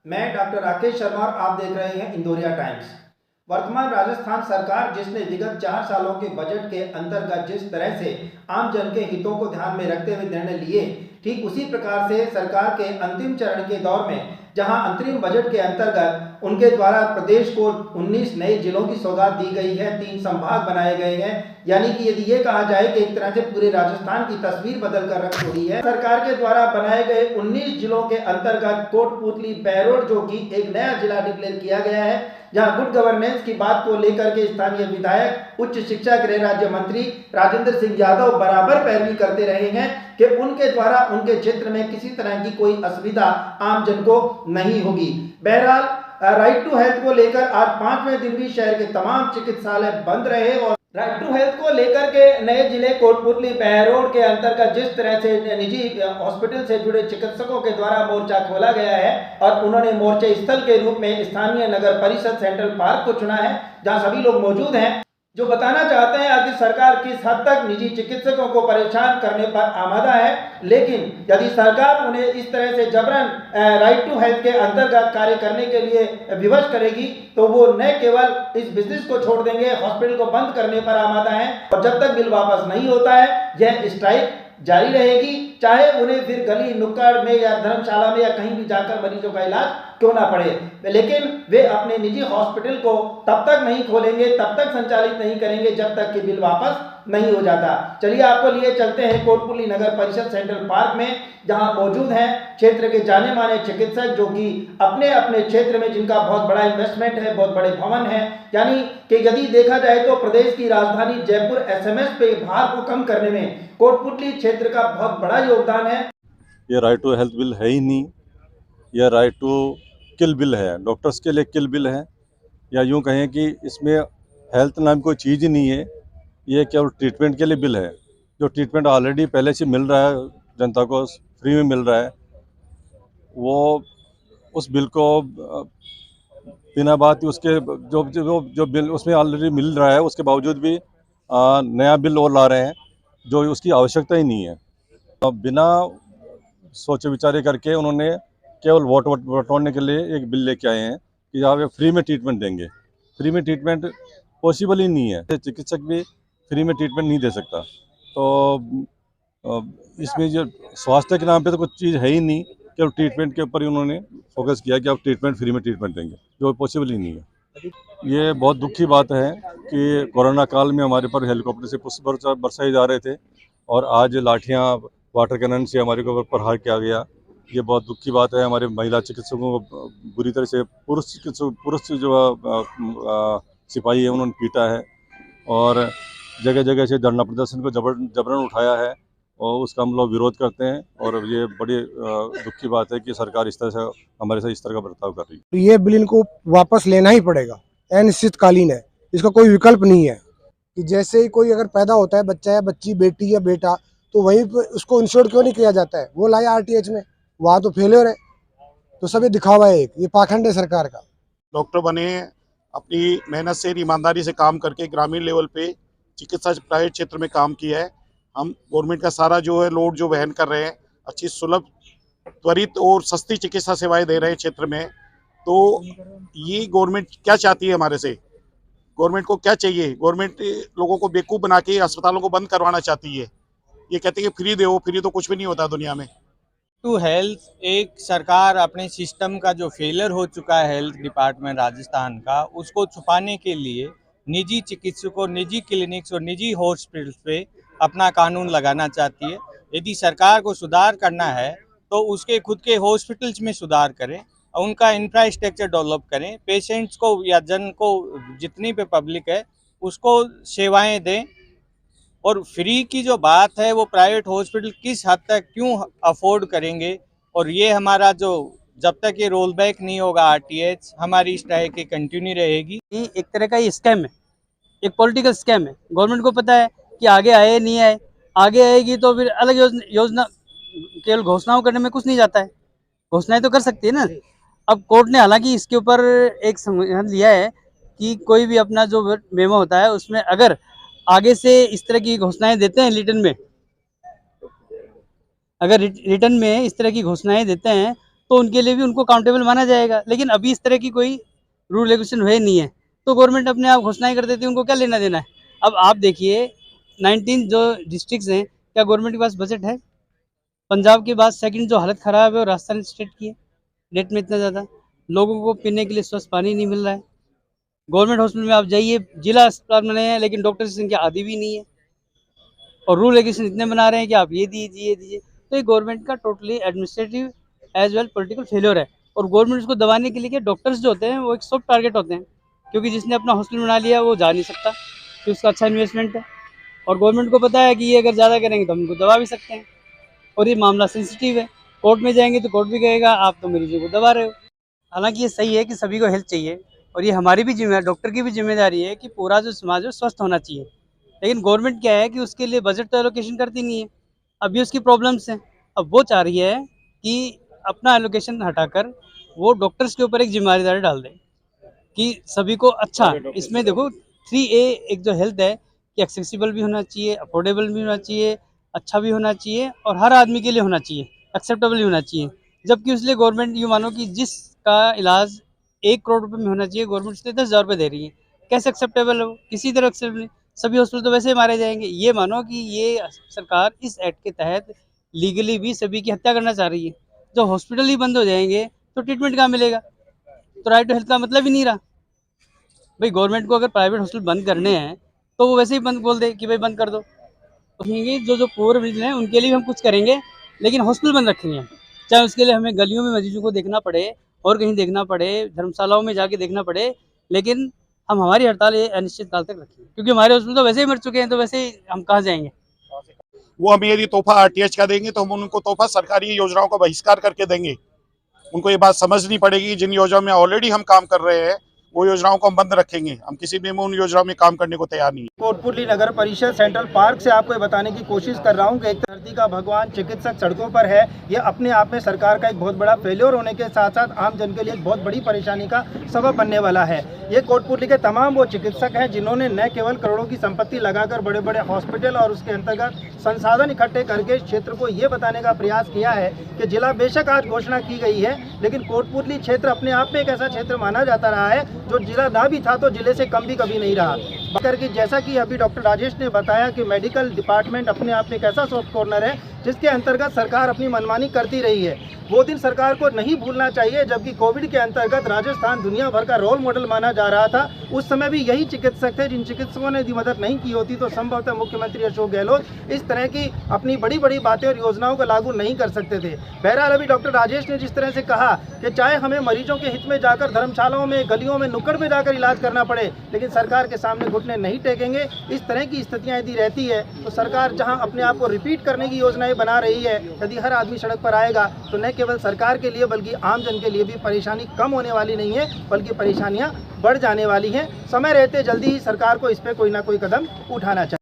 मैं डॉक्टर राकेश शर्मा और आप देख रहे हैं इंदौरिया टाइम्स। वर्तमान राजस्थान सरकार जिसने विगत 4 सालों के बजट के अंतर्गत जिस तरह से आम जन के हितों को ध्यान में रखते हुए निर्णय लिए, ठीक उसी प्रकार से सरकार के अंतिम चरण के दौर में जहां अंतरिम बजट के अंतर्गत उनके द्वारा प्रदेश को 19 नए जिलों की सौगात दी गई है, 3 संभाग बनाए गए हैं। यानी कि यदि ये कहा जाए कि एक तरह से पूरे राजस्थान की तस्वीर बदल कर रख रही है। सरकार के द्वारा बनाए गए 19 जिलों के अंतर्गत कोटपूतली बहरोड जो कि एक नया जिला डिक्लेयर किया गया है, जहां गुड गवर्नेंस की बात को लेकर के स्थानीय विधायक, उच्च शिक्षा गृह राज्य मंत्री राजेंद्र सिंह यादव बराबर पैरवी करते रहे हैं कि उनके द्वारा उनके क्षेत्र में किसी तरह की कोई असुविधा आम जन को नहीं होगी। बहरहाल राइट टू हेल्थ को लेकर आज 5वें दिन भी शहर के तमाम चिकित्सालय बंद रहे और राइट टू हेल्थ को लेकर के नए जिले कोटपूतली बहरोड के अंतर्गत जिस तरह से निजी हॉस्पिटल से जुड़े चिकित्सकों के द्वारा मोर्चा खोला गया है और उन्होंने मोर्चे स्थल के रूप में स्थानीय नगर परिषद सेंट्रल पार्क को चुना है, जहां सभी लोग मौजूद हैं, जो बताना चाहते हैं आखिर सरकार किस हद तक निजी चिकित्सकों को परेशान करने पर आमादा है। लेकिन यदि सरकार उन्हें इस तरह से जबरन राइट टू हेल्थ के अंतर्गत कार्य करने के लिए विवश करेगी तो वो न केवल इस बिजनेस को छोड़ देंगे, हॉस्पिटल को बंद करने पर आमादा है और जब तक बिल वापस नहीं होता है यह स्ट्राइक जारी रहेगी, चाहे उन्हें फिर गली नुक्कड़ में या धर्मशाला में या कहीं भी जाकर मरीजों का इलाज क्यों ना पड़े। लेकिन वे अपने निजी हॉस्पिटल को तब तक नहीं खोलेंगे, तब तक संचालित नहीं करेंगे जब तक कि बिल वापस नहीं हो जाता। चलिए आपको लिए चलते हैं कोटपूतली नगर परिषद सेंट्रल पार्क में, जहां मौजूद हैं क्षेत्र के जाने माने चिकित्सक जो कि अपने अपने क्षेत्र में जिनका बहुत बड़ा इन्वेस्टमेंट है, बहुत बड़े भवन है। यानी कि यदि देखा जाए तो प्रदेश की राजधानी जयपुर एसएमएस पे भार को कम करने में कोटपूतली क्षेत्र का बहुत बड़ा योगदान है। ये राइट टू हेल्थ बिल है ही नहीं, यह राइट टू किल बिल है, डॉक्टर्स के लिए किल बिल है, या यूँ कहें कि इसमें हेल्थ नाम कोई चीज़ ही नहीं है, ये केवल ट्रीटमेंट के लिए बिल है। जो ट्रीटमेंट ऑलरेडी पहले से मिल रहा है, जनता को फ्री में मिल रहा है, वो उस बिल को बिना बात उसके जो जो जो बिल उसमें ऑलरेडी मिल रहा है उसके बावजूद भी नया बिल और ला रहे हैं जो उसकी आवश्यकता ही नहीं है। अब बिना सोचे विचारे करके उन्होंने केवल वोट बटोरने के लिए एक बिल लेके आए हैं कि जहाँ पे फ्री में ट्रीटमेंट देंगे। फ्री में ट्रीटमेंट पॉसिबल ही नहीं है, चिकित्सक भी फ्री में ट्रीटमेंट नहीं दे सकता। तो इसमें जो स्वास्थ्य के नाम पे तो कुछ चीज़ है ही नहीं, केवल ट्रीटमेंट के ऊपर ही उन्होंने फोकस किया कि आप ट्रीटमेंट फ्री में ट्रीटमेंट देंगे, जो पॉसिबल ही नहीं है। ये बहुत दुख की बात है कि कोरोना काल में हमारे पर हेलीकॉप्टर से पुष्प बरसाए जा रहे थे और आज लाठियाँ वाटर कैनन से हमारे ऊपर प्रहार किया गया। ये बहुत दुख की बात है। हमारे महिला चिकित्सकों को बुरी तरह से पुरुष जो सिपाही है उन्होंने पीटा है और जगह जगह से धरना प्रदर्शन को जबरन उठाया है और उसका हम लोग विरोध करते हैं। और ये बड़ी दुख की बात है कि सरकार इस तरह से हमारे साथ इस तरह का बर्ताव कर रही है। तो ये बिल इनको वापस लेना ही पड़ेगा, अनिश्चितकालीन है, इसका कोई विकल्प नहीं है। कि जैसे ही कोई अगर पैदा होता है बच्चा या बच्ची, बेटी या बेटा, तो वहीं पर उसको इंश्योर क्यों नहीं किया जाता है? वो लाया आरटीएच में, वहाँ तो फेलियर है। तो सब ये दिखावा है, ये पाखंड है सरकार का। डॉक्टर बने अपनी मेहनत से, ईमानदारी से काम करके ग्रामीण लेवल पे चिकित्सा प्राइवेट क्षेत्र में काम किया है। हम गवर्नमेंट का सारा जो है लोड जो वहन कर रहे हैं, अच्छी सुलभ, त्वरित और सस्ती चिकित्सा सेवाएं दे रहे हैं क्षेत्र में। तो ये गवर्नमेंट क्या चाहती है हमारे से? गवर्नमेंट को क्या चाहिए? गवर्नमेंट लोगों को बेवकूफ़ बना के अस्पतालों को बंद करवाना चाहती है। ये कहते हैं कि फ्री दो, फ्री तो कुछ भी नहीं होता दुनिया में। टू हेल्थ एक सरकार अपने सिस्टम का जो फेलियर हो चुका है हेल्थ डिपार्टमेंट राजस्थान का, उसको छुपाने के लिए निजी चिकित्सकों, निजी क्लिनिक्स और निजी हॉस्पिटल्स पे अपना कानून लगाना चाहती है। यदि सरकार को सुधार करना है तो उसके खुद के हॉस्पिटल्स में सुधार करें, उनका इंफ्रास्ट्रक्चर डेवलप करें, पेशेंट्स को या जन को जितनी पे पब्लिक है उसको सेवाएं दें। और फ्री की जो बात है वो प्राइवेट हॉस्पिटल किस हद तक क्यों अफोर्ड करेंगे, और ये हमारा जो जब तक ये रोल बैक नहीं होगा आरटीएच, हमारी स्ट्राइक कंटिन्यू रहेगी। एक तरह का ये स्कैम है, एक पॉलिटिकल स्कैम है। गवर्नमेंट को पता है कि आगे आए नहीं आए, आगे आएगी तो फिर अलग योजना, केवल घोषणाओं करने में कुछ नहीं जाता है, घोषणाएं तो कर सकती है ना। अब कोर्ट ने हालांकि इसके ऊपर एक संविधान लिया है कि कोई भी अपना जो मेमो होता है उसमें अगर आगे से इस तरह की घोषणाएं देते हैं रिटर्न में, अगर रिटर्न में इस तरह की घोषणाएं देते हैं तो उनके लिए भी उनको काउंटेबल माना जाएगा। लेकिन अभी इस तरह की कोई रूल रेगुलेशन हुए नहीं है, तो गवर्नमेंट अपने आप घोषणाएं कर देती है, उनको क्या लेना देना है। अब आप देखिए 19 जो डिस्ट्रिक्ट्स हैं, क्या गवर्नमेंट के पास बजट है? पंजाब के बाद सेकंड जो हालत ख़राब है वो राजस्थान स्टेट की है। डेट में इतना ज़्यादा लोगों को पीने के लिए स्वच्छ पानी नहीं मिल रहा है। गवर्नमेंट हॉस्पिटल में आप जाइए, जिला अस्पताल बने हैं लेकिन डॉक्टर की संख्या आधी भी नहीं है, और रूल रेगुलेशन इतने बना रहे हैं कि आप ये दीजिए। तो ये गवर्नमेंट का totally administrative as well political failure है। और गवर्नमेंट उसको दबाने के लिए क्या, डॉक्टर्स जो होते हैं वो एक सॉफ्ट टारगेट होते हैं, क्योंकि जिसने अपना हॉस्पिटल बना लिया वो जा नहीं सकता, तो उसका अच्छा इन्वेस्टमेंट है। और गवर्नमेंट को पता है कि ये अगर ज़्यादा करेंगे तो हम उनको दबा भी सकते हैं, और ये मामला सेंसिटिव है। कोर्ट में जाएंगे तो कोर्ट भी कहेगा आप तो मरीजों को दबा रहे हो। हालांकि ये सही है कि सभी को हेल्थ चाहिए, और ये हमारी भी जिम्मेदारी, डॉक्टर की भी जिम्मेदारी है कि पूरा जो समाज है स्वस्थ होना चाहिए। लेकिन गवर्नमेंट क्या है कि उसके लिए बजट तो एलोकेशन करती नहीं है, अभी उसकी प्रॉब्लम्स हैं। अब वो चाह रही है कि अपना एलोकेशन हटाकर वो डॉक्टर्स के ऊपर एक जिम्मेदारी डाल दे कि सभी को अच्छा। इसमें देखो 3A एक जो हेल्थ है कि एक्सेसिबल भी होना चाहिए, अफोर्डेबल भी होना चाहिए, अच्छा भी होना चाहिए, और हर आदमी के लिए होना चाहिए, एक्सेप्टेबल भी होना चाहिए। जबकि उसलिए गवर्नमेंट यूँ मानो कि जिसका इलाज 1 करोड़ रुपए में होना चाहिए, गवर्नमेंट उसके 10,000 रुपये दे रही है। कैसे एक्सेप्टेबल है वो? किसी तरह एक्सेप्टेबल नहीं। सभी हॉस्पिटल तो वैसे ही मारे जाएंगे। ये मानो कि ये सरकार इस एक्ट के तहत लीगली भी सभी की हत्या करना चाह रही है। जब हॉस्पिटल ही बंद हो जाएंगे तो ट्रीटमेंट कहाँ मिलेगा? तो राइट टू हेल्थ का मतलब ही नहीं रहा। भाई गवर्नमेंट को अगर प्राइवेट हॉस्पिटल बंद करने हैं तो वो वैसे ही बंद बोल दे कि भाई बंद कर दो। कहेंगे जो पुअर मरीज हैं उनके लिए भी हम कुछ करेंगे, लेकिन हॉस्पिटल बंद रखेंगे, चाहे उसके लिए हमें गलियों में मरीजों को देखना पड़े और कहीं देखना पड़े, धर्मशालाओं में जाके देखना पड़े, लेकिन हम हमारी हड़ताल ये अनिश्चित काल तक रखेंगे, क्योंकि हमारे हॉस्पिटल तो वैसे ही मर चुके हैं, तो वैसे ही हम कहाँ जाएंगे। वो हमें यदि तोहफा आरटीएच का देंगे तो हम उनको तोहफा सरकारी योजनाओं का बहिष्कार करके देंगे। उनको ये बात समझनी पड़ेगी, जिन योजनाओं में ऑलरेडी हम काम कर रहे हैं वो योजनाओं को हम बंद रखेंगे। हम किसी भी उन योजनाओं में काम करने को तैयार नहीं है। कोटपुतली नगर परिषद सेंट्रल पार्क से आपको ये बताने की कोशिश कर रहा हूँ कि एक धरती का भगवान चिकित्सक सड़कों पर है। ये अपने आप में सरकार का एक बहुत बड़ा फेल्योर होने के साथ साथ आम जन के लिए एक बहुत बड़ी परेशानी का सबब बनने वाला है। ये कोटपुतली के तमाम वो चिकित्सक हैं जिन्होंने न केवल करोड़ों की संपत्ति लगाकर बड़े बड़े हॉस्पिटल और उसके अंतर्गत संसाधन इकट्ठे करके क्षेत्र को ये बताने का प्रयास किया है कि जिला बेशक आज घोषणा की गई है, लेकिन कोटपुतली क्षेत्र अपने आप में एक ऐसा क्षेत्र माना जाता रहा है जो जिला ना भी था तो जिले से कम भी कभी नहीं रहा। करके जैसा कि अभी डॉक्टर राजेश ने बताया कि मेडिकल डिपार्टमेंट अपने आप में एक ऐसा सॉफ्ट कॉर्नर है जिसके अंतर्गत सरकार अपनी मनमानी करती रही है। वो दिन सरकार को नहीं भूलना चाहिए जबकि कोविड के अंतर्गत राजस्थान दुनिया भर का रोल मॉडल माना जा रहा था। उस समय भी यही चिकित्सक थे जिन चिकित्सकों ने यदि मदद नहीं की होती तो संभवतः मुख्यमंत्री अशोक गहलोत इस तरह की अपनी बड़ी बड़ी बातें और योजनाओं को लागू नहीं कर सकते थे। बहरहाल अभी डॉक्टर राजेश ने जिस तरह से कहा कि चाहे हमें मरीजों के हित में जाकर धर्मशालाओं में, गलियों में, नुक्कड़ में जाकर इलाज करना पड़े, लेकिन सरकार के सामने घुटने नहीं टेकेंगे। इस तरह की स्थितियां यदि रहती है तो सरकार जहां अपने आप को रिपीट करने की योजनाएं बना रही है, यदि हर आदमी सड़क पर आएगा तो न केवल सरकार के लिए बल्कि आम जन के लिए भी परेशानी कम होने वाली नहीं है, बल्कि परेशानियां बढ़ जाने वाली हैं। समय रहते जल्दी ही सरकार को इस पर कोई ना कोई कदम उठाना चाहिए।